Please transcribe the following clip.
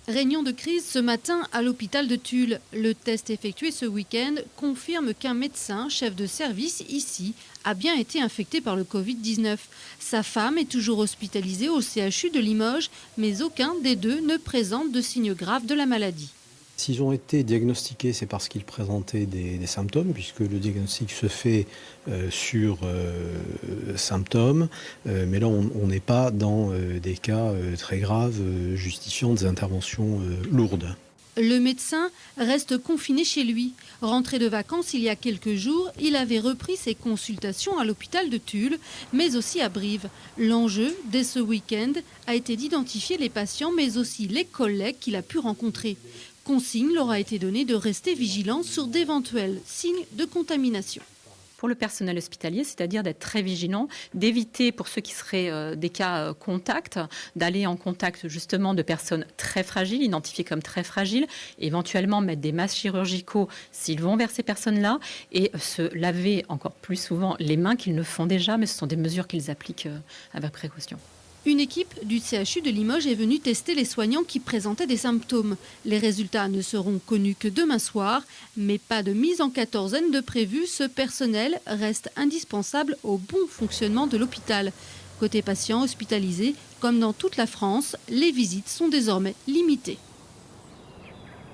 Réunion de crise ce matin à l'hôpital de Tulle. Le test effectué ce week-end confirme qu'un médecin, chef de service ici, a bien été infecté par le Covid-19. Sa femme est toujours hospitalisée au CHU de Limoges, mais aucun des deux ne présente de signes graves de la maladie. S'ils ont été diagnostiqués, c'est parce qu'ils présentaient des symptômes, puisque le diagnostic se fait sur symptômes. Mais là, on n'est pas dans des cas très graves justifiant des interventions lourdes. Le médecin reste confiné chez lui. Rentré de vacances il y a quelques jours, il avait repris ses consultations à l'hôpital de Tulle, mais aussi à Brive. L'enjeu, dès ce week-end, a été d'identifier les patients, mais aussi les collègues qu'il a pu rencontrer. Consigne leur a été donnée de rester vigilant sur d'éventuels signes de contamination. Pour le personnel hospitalier, c'est-à-dire d'être très vigilant, d'éviter pour ceux qui seraient des cas contacts, d'aller en contact justement de personnes très fragiles, identifiées comme très fragiles, éventuellement mettre des masques chirurgicaux s'ils vont vers ces personnes-là et se laver encore plus souvent les mains qu'ils ne font déjà, mais ce sont des mesures qu'ils appliquent avec précaution. Une équipe du CHU de Limoges est venue tester les soignants qui présentaient des symptômes. Les résultats ne seront connus que demain soir, mais pas de mise en quatorzaine de prévu. Ce personnel reste indispensable au bon fonctionnement de l'hôpital. Côté patients hospitalisés, comme dans toute la France, les visites sont désormais limitées.